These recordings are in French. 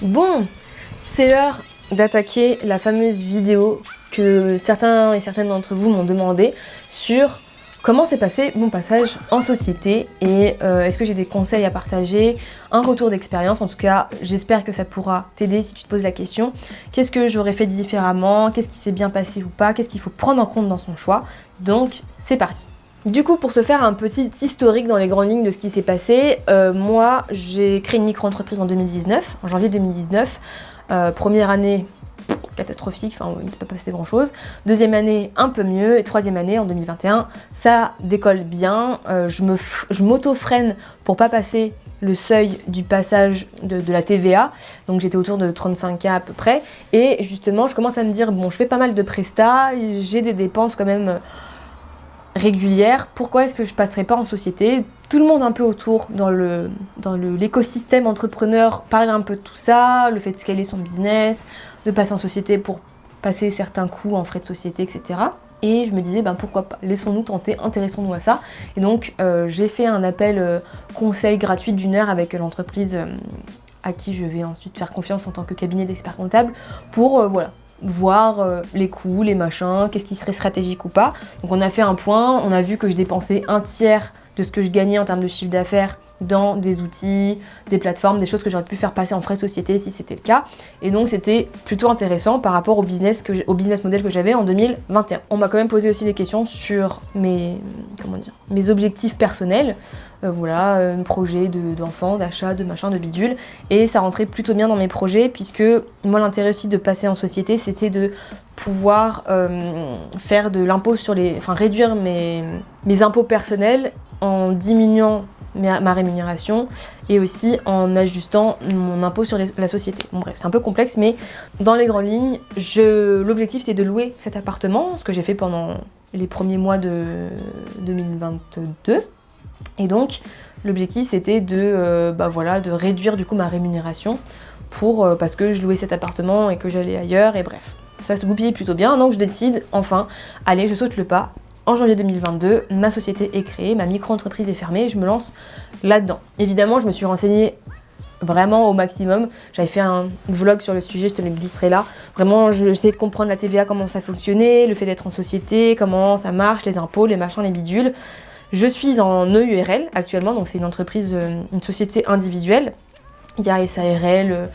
Bon, c'est l'heure d'attaquer la fameuse vidéo que certains et certaines d'entre vous m'ont demandé sur comment s'est passé mon passage en société et est-ce que j'ai des conseils à partager, un retour d'expérience. En tout cas, j'espère que ça pourra t'aider si tu te poses la question. Qu'est-ce que j'aurais fait différemment? Qu'est-ce qui s'est bien passé ou pas? Qu'est-ce qu'il faut prendre en compte dans son choix? Donc, c'est parti. Du coup, pour te faire un petit historique dans les grandes lignes de ce qui s'est passé, moi j'ai créé une micro-entreprise en 2019, en janvier 2019. Première année catastrophique, enfin il ne s'est pas passé grand chose. Deuxième année un peu mieux et troisième année en 2021, ça décolle bien. Je m'auto-freine pour pas passer le seuil du passage de la TVA, donc j'étais autour de 35K à peu près, et justement je commence à me dire bon je fais pas mal de prestats, j'ai des dépenses quand même régulière, pourquoi est-ce que je passerais pas en société? Tout le monde un peu autour dans l'écosystème entrepreneur parle un peu de tout ça, le fait de scaler son business, de passer en société pour passer certains coûts en frais de société, etc. Et je me disais, ben pourquoi pas, laissons-nous tenter, intéressons-nous à ça. Et donc j'ai fait un appel conseil gratuit d'1 heure avec l'entreprise à qui je vais ensuite faire confiance en tant que cabinet d'experts comptables pour voir les coûts, les machins, qu'est-ce qui serait stratégique ou pas. Donc on a fait un point, on a vu que je dépensais un tiers de ce que je gagnais en termes de chiffre d'affaires dans des outils, des plateformes, des choses que j'aurais pu faire passer en frais de société si c'était le cas. Et donc c'était plutôt intéressant par rapport au business model que j'avais en 2021. On m'a quand même posé aussi des questions sur mes objectifs personnels. Un projet d'enfant, d'achat, de machin, de bidule. Et ça rentrait plutôt bien dans mes projets puisque moi l'intérêt aussi de passer en société c'était de pouvoir faire de l'impôt réduire mes impôts personnels en diminuant ma rémunération et aussi en ajustant mon impôt sur la société. Bon bref, c'est un peu complexe mais dans les grandes lignes, l'objectif c'était de louer cet appartement, ce que j'ai fait pendant les premiers mois de 2022. Et donc l'objectif c'était de réduire du coup ma rémunération parce que je louais cet appartement et que j'allais ailleurs et bref. Ça se goupillait plutôt bien, donc je décide enfin, allez je saute le pas. En janvier 2022, ma société est créée, ma micro-entreprise est fermée et je me lance là-dedans. Évidemment, je me suis renseignée vraiment au maximum. J'avais fait un vlog sur le sujet, je te le glisserai là. Vraiment, j'essayais de comprendre la TVA, comment ça fonctionnait, le fait d'être en société, comment ça marche, les impôts, les machins, les bidules. Je suis en EURL actuellement, donc c'est une entreprise, une société individuelle. Il y a SARL,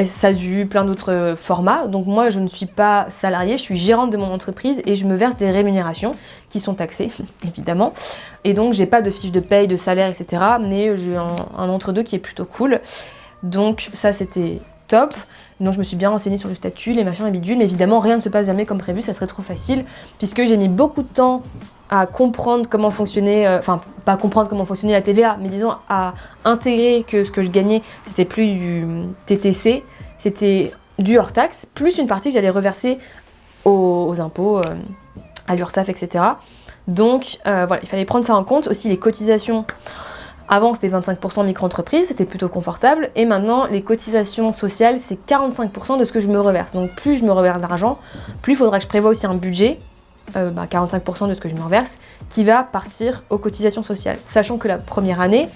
SASU, plein d'autres formats. Donc moi je ne suis pas salariée, je suis gérante de mon entreprise et je me verse des rémunérations qui sont taxées, évidemment. Et donc j'ai pas de fiche de paye, de salaire, etc. Mais j'ai un entre-deux qui est plutôt cool. Donc ça c'était top. Donc je me suis bien renseignée sur le statut, les machins, les bidules. Mais évidemment rien ne se passe jamais comme prévu, ça serait trop facile. Puisque j'ai mis beaucoup de temps à comprendre comment fonctionnait, pas comprendre comment fonctionnait la TVA, mais disons à intégrer que ce que je gagnais, c'était plus du TTC, c'était du hors-taxe, plus une partie que j'allais reverser aux impôts, à l'URSSAF, etc. Donc il fallait prendre ça en compte. Aussi les cotisations, avant c'était 25% micro-entreprise, c'était plutôt confortable, et maintenant les cotisations sociales c'est 45% de ce que je me reverse. Donc plus je me reverse d'argent, plus il faudra que je prévoie aussi un budget, 45% de ce que je me reverse, qui va partir aux cotisations sociales. Sachant que la première année,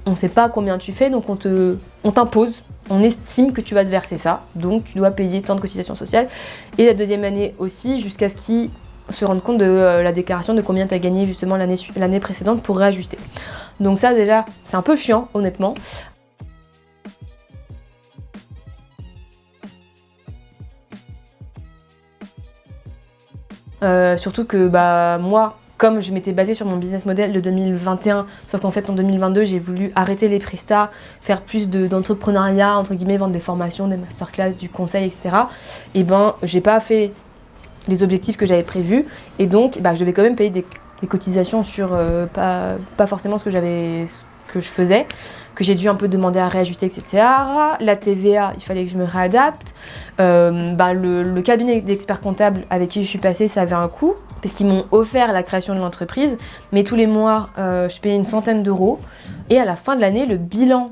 on ne sait pas combien tu fais, donc on t'impose, on estime que tu vas te verser ça, donc tu dois payer tant de cotisations sociales. Et la deuxième année aussi, jusqu'à ce qu'ils se rendent compte de la déclaration de combien tu as gagné justement l'année précédente pour réajuster. Donc ça déjà, c'est un peu chiant, honnêtement. Surtout que moi, comme je m'étais basée sur mon business model de 2021, sauf qu'en fait en 2022 j'ai voulu arrêter les prestats, faire plus d'entrepreneuriat, entre guillemets, vendre des formations, des masterclass, du conseil, etc. Et j'ai pas fait les objectifs que j'avais prévus et donc je devais quand même payer des cotisations sur pas forcément ce que je faisais, que j'ai dû un peu demander à réajuster, etc. La TVA, il fallait que je me réadapte. Le cabinet d'experts comptables avec qui je suis passée, ça avait un coût, parce qu'ils m'ont offert la création de l'entreprise, mais tous les mois, je payais une centaine d'euros. Et à la fin de l'année, le bilan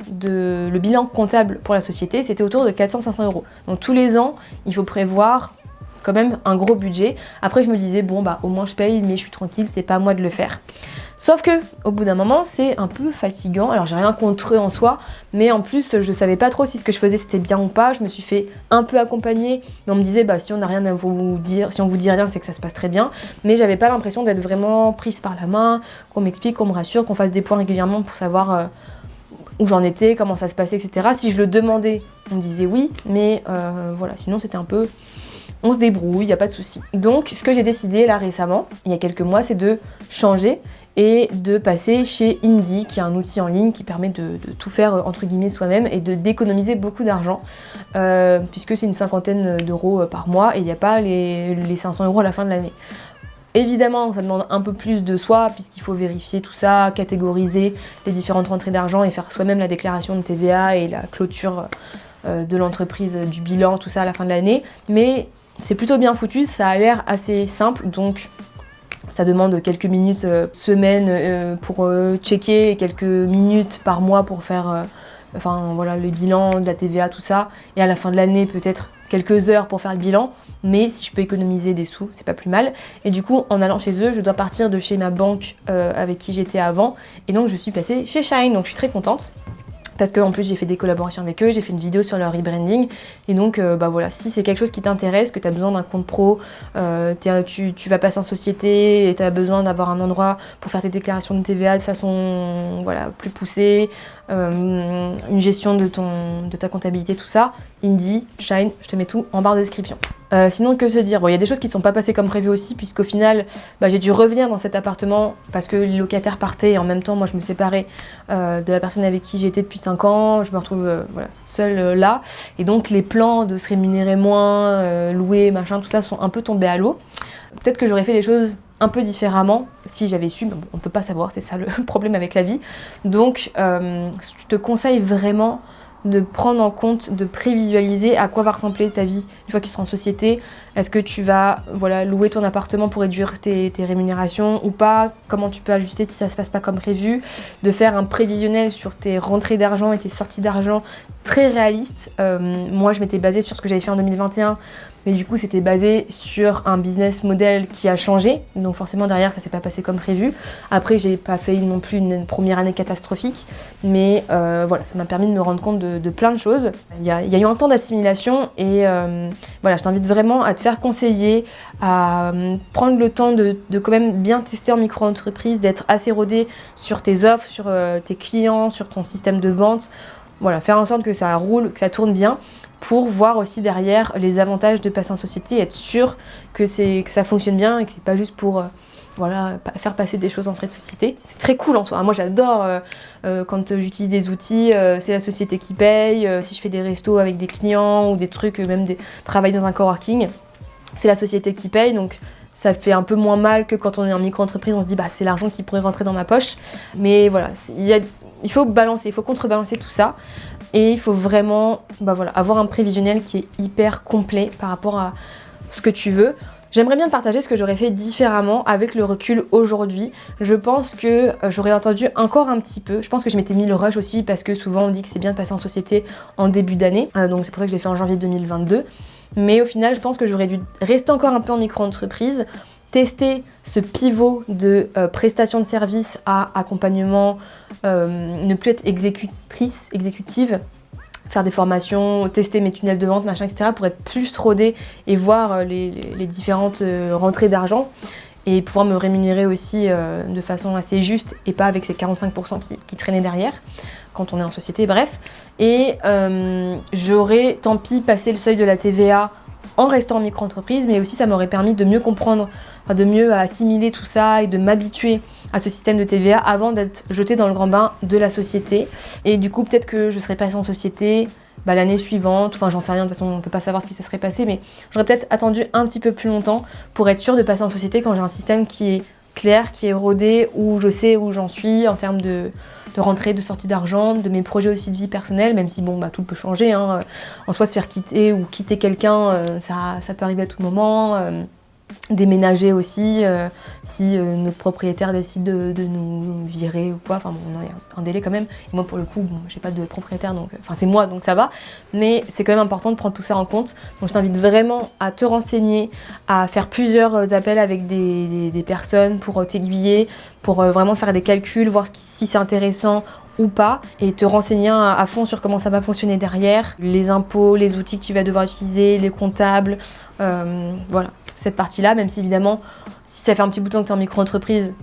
comptable pour la société, c'était autour de 400-500 euros. Donc tous les ans, il faut prévoir quand même un gros budget. Après je me disais bon bah au moins je paye mais je suis tranquille, c'est pas à moi de le faire. Sauf que au bout d'un moment c'est un peu fatigant, alors j'ai rien contre eux en soi, mais en plus je savais pas trop si ce que je faisais c'était bien ou pas, je me suis fait un peu accompagner, mais on me disait bah si on n'a rien à vous dire, si on vous dit rien c'est que ça se passe très bien, mais j'avais pas l'impression d'être vraiment prise par la main, qu'on m'explique, qu'on me rassure, qu'on fasse des points régulièrement pour savoir où j'en étais, comment ça se passait, etc. Si je le demandais, on me disait oui, mais voilà, sinon c'était un peu on se débrouille, il n'y a pas de souci. Donc ce que j'ai décidé là récemment, il y a quelques mois, c'est de changer et de passer chez Indie, qui est un outil en ligne qui permet de tout faire entre guillemets soi-même et d'économiser beaucoup d'argent, puisque c'est une 50aine d'euros par mois et il n'y a pas les 500 euros à la fin de l'année. Évidemment, ça demande un peu plus de soi, puisqu'il faut vérifier tout ça, catégoriser les différentes rentrées d'argent et faire soi-même la déclaration de TVA et la clôture de l'entreprise, du bilan, tout ça à la fin de l'année. Mais c'est plutôt bien foutu, ça a l'air assez simple, donc ça demande quelques minutes semaine pour checker et quelques minutes par mois pour faire le bilan de la TVA, tout ça. Et à la fin de l'année, peut-être quelques heures pour faire le bilan. Mais si je peux économiser des sous, c'est pas plus mal. Et du coup, en allant chez eux, je dois partir de chez ma banque avec qui j'étais avant. Et donc, je suis passée chez Shine, donc je suis très contente. Parce qu'en plus j'ai fait des collaborations avec eux, j'ai fait une vidéo sur leur rebranding et donc voilà, si c'est quelque chose qui t'intéresse, que tu as besoin d'un compte pro, tu vas passer en société et tu as besoin d'avoir un endroit pour faire tes déclarations de TVA de façon plus poussée, une gestion de ta comptabilité, tout ça, Indie, Shine, je te mets tout en barre de description. Sinon que te dire, il y a des choses qui sont pas passées comme prévu aussi, puisqu'au final j'ai dû revenir dans cet appartement parce que les locataires partaient et en même temps moi je me séparais de la personne avec qui j'étais depuis 5 ans, je me retrouve seule là, et donc les plans de se rémunérer moins, louer, machin, tout ça sont un peu tombés à l'eau. Peut-être que j'aurais fait les choses un peu différemment si j'avais su, mais bon, on peut pas savoir, c'est ça le problème avec la vie. Donc je te conseille vraiment de prendre en compte, de prévisualiser à quoi va ressembler ta vie une fois que tu seras en société. Est-ce que tu vas louer ton appartement pour réduire tes rémunérations ou pas? Comment tu peux ajuster si ça se passe pas comme prévu? De faire un prévisionnel sur tes rentrées d'argent et tes sorties d'argent très réaliste. Moi, je m'étais basée sur ce que j'avais fait en 2021, mais du coup, c'était basé sur un business model qui a changé. Donc forcément, derrière, ça s'est pas passé comme prévu. Après, j'ai pas fait non plus une première année catastrophique, mais ça m'a permis de me rendre compte de plein de choses. Il y a eu un temps d'assimilation et je t'invite vraiment à te faire conseiller, à prendre le temps de quand même bien tester en micro-entreprise, d'être assez rodé sur tes offres, sur tes clients, sur ton système de vente. Faire en sorte que ça roule, que ça tourne bien, pour voir aussi derrière les avantages de passer en société, être sûr que ça fonctionne bien et que c'est pas juste pour faire passer des choses en frais de société. C'est très cool en soi. Moi j'adore quand j'utilise des outils, c'est la société qui paye. Si je fais des restos avec des clients ou des trucs, travailler dans un coworking, c'est la société qui paye. Donc ça fait un peu moins mal que quand on est en micro-entreprise, on se dit c'est l'argent qui pourrait rentrer dans ma poche. Mais voilà, il faut balancer, il faut contrebalancer tout ça. Et il faut vraiment avoir un prévisionnel qui est hyper complet par rapport à ce que tu veux. J'aimerais bien te partager ce que j'aurais fait différemment avec le recul aujourd'hui. Je pense que j'aurais attendu encore un petit peu. Je pense que je m'étais mis le rush aussi parce que souvent on dit que c'est bien de passer en société en début d'année. Donc c'est pour ça que je l'ai fait en janvier 2022. Mais au final, je pense que j'aurais dû rester encore un peu en micro-entreprise, tester ce pivot de prestation de service à accompagnement, ne plus être exécutive, faire des formations, tester mes tunnels de vente, machin, etc. pour être plus rodée et voir les différentes rentrées d'argent et pouvoir me rémunérer aussi de façon assez juste et pas avec ces 45% qui traînaient derrière quand on est en société, bref. Et j'aurais, tant pis, passé le seuil de la TVA en restant en micro-entreprise, mais aussi ça m'aurait permis de mieux comprendre, de mieux assimiler tout ça et de m'habituer à ce système de TVA avant d'être jetée dans le grand bain de la société. Et du coup, peut-être que je serais passée en société l'année suivante, j'en sais rien, de toute façon on peut pas savoir ce qui se serait passé, mais j'aurais peut-être attendu un petit peu plus longtemps pour être sûre de passer en société quand j'ai un système qui est clair, qui est rodé, où je sais où j'en suis en termes de rentrée, de sortie d'argent, de mes projets aussi de vie personnelle, même si tout peut changer, en soi se faire quitter ou quitter quelqu'un, ça peut arriver à tout moment. déménager aussi si notre propriétaire décide de nous virer ou quoi. Enfin bon, il y a un délai quand même. Et moi pour le coup, bon, j'ai pas de propriétaire, donc enfin c'est moi donc ça va. Mais c'est quand même important de prendre tout ça en compte. Donc je t'invite vraiment à te renseigner, à faire plusieurs appels avec des personnes pour t'aiguiller, pour vraiment faire des calculs, voir si c'est intéressant ou pas, et te renseigner à fond sur comment ça va fonctionner derrière, les impôts, les outils que tu vas devoir utiliser, les comptables, voilà. Cette partie-là, même si évidemment, si ça fait un petit bout de temps que tu es en micro-entreprise,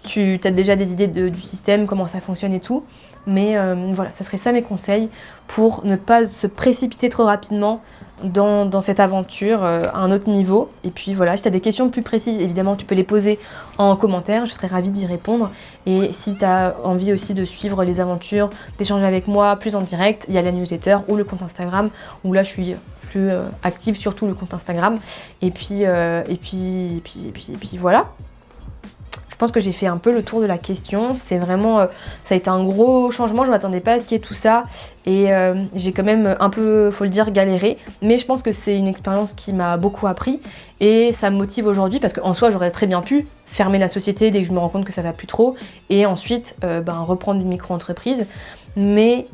tu as déjà des idées du système, comment ça fonctionne et tout. Mais voilà, ça serait ça mes conseils pour ne pas se précipiter trop rapidement dans cette aventure à un autre niveau. Et puis voilà, si tu as des questions plus précises, évidemment, tu peux les poser en commentaire. Je serais ravie d'y répondre. Et si tu as envie aussi de suivre les aventures, d'échanger avec moi plus en direct, il y a la newsletter ou le compte Instagram où là, je suis plus active, surtout le compte Instagram. Et puis voilà. Je pense que j'ai fait un peu le tour de la question. C'est vraiment, ça a été un gros changement. Je m'attendais pas à ce qu'il y ait tout ça. Et j'ai quand même un peu, faut le dire, galéré. Mais je pense que c'est une expérience qui m'a beaucoup appris. Et ça me motive aujourd'hui parce qu'en soi, j'aurais très bien pu fermer la société dès que je me rends compte que ça va plus trop. Et ensuite, reprendre une micro-entreprise. Mais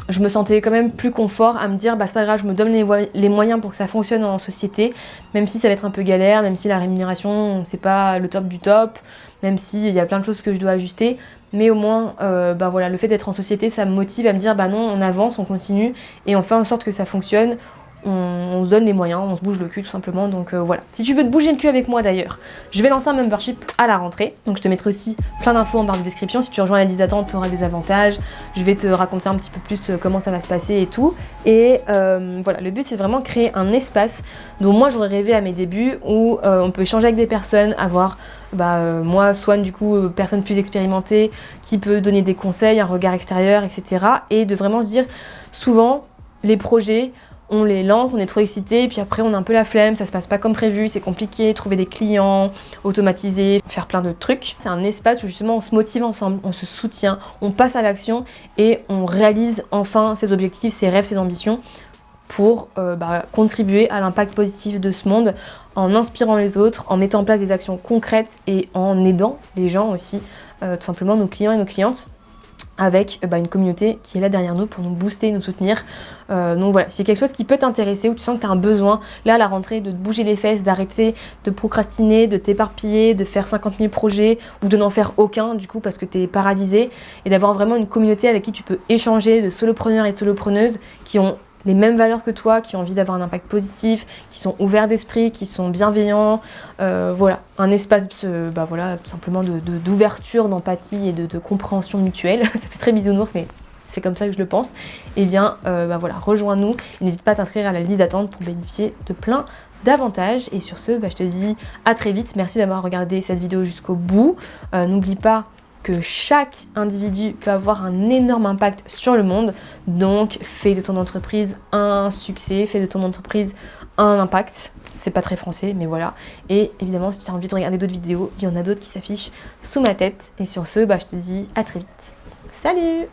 je me sentais quand même plus confort à me dire c'est pas grave, je me donne les moyens pour que ça fonctionne en société, même si ça va être un peu galère, même si la rémunération c'est pas le top du top, même s'il y a plein de choses que je dois ajuster, mais au moins voilà, le fait d'être en société ça me motive à me dire non, on avance, on continue et on fait en sorte que ça fonctionne. On se donne les moyens, on se bouge le cul tout simplement, donc voilà. Si tu veux te bouger le cul avec moi d'ailleurs, je vais lancer un membership à la rentrée, donc je te mettrai aussi plein d'infos en barre de description. Si tu rejoins la liste d'attente, tu auras des avantages, je vais te raconter un petit peu plus comment ça va se passer et tout. Et voilà, le but c'est vraiment créer un espace dont moi j'aurais rêvé à mes débuts, où on peut échanger avec des personnes, avoir moi, Swan, du coup, personne plus expérimentée, qui peut donner des conseils, un regard extérieur, etc. Et de vraiment se dire, souvent, les projets, on les lance, on est trop excité, et puis après on a un peu la flemme, ça se passe pas comme prévu, c'est compliqué, trouver des clients, automatiser, faire plein de trucs. C'est un espace où justement on se motive ensemble, on se soutient, on passe à l'action et on réalise enfin ses objectifs, ses rêves, ses ambitions pour contribuer à l'impact positif de ce monde en inspirant les autres, en mettant en place des actions concrètes et en aidant les gens aussi, tout simplement nos clients et nos clientes, avec une communauté qui est là derrière nous pour nous booster, nous soutenir. Donc voilà, c'est quelque chose qui peut t'intéresser, où tu sens que tu as un besoin, là à la rentrée, de te bouger les fesses, d'arrêter de procrastiner, de t'éparpiller, de faire 50 000 projets, ou de n'en faire aucun du coup parce que tu es paralysé, et d'avoir vraiment une communauté avec qui tu peux échanger, de solopreneurs et de solopreneuses qui ont les mêmes valeurs que toi, qui ont envie d'avoir un impact positif, qui sont ouverts d'esprit, qui sont bienveillants. Voilà, un espace tout simplement d'ouverture, d'empathie et de compréhension mutuelle. Ça fait très bisounours, mais c'est comme ça que je le pense. Et bien, voilà, rejoins-nous. N'hésite pas à t'inscrire à la liste d'attente pour bénéficier de plein d'avantages. Et sur ce, je te dis à très vite. Merci d'avoir regardé cette vidéo jusqu'au bout. N'oublie pas que chaque individu peut avoir un énorme impact sur le monde. Donc fais de ton entreprise un succès, fais de ton entreprise un impact. C'est pas très français, mais voilà. Et évidemment, si tu as envie de regarder d'autres vidéos, il y en a d'autres qui s'affichent sous ma tête. Et sur ce, je te dis à très vite. Salut!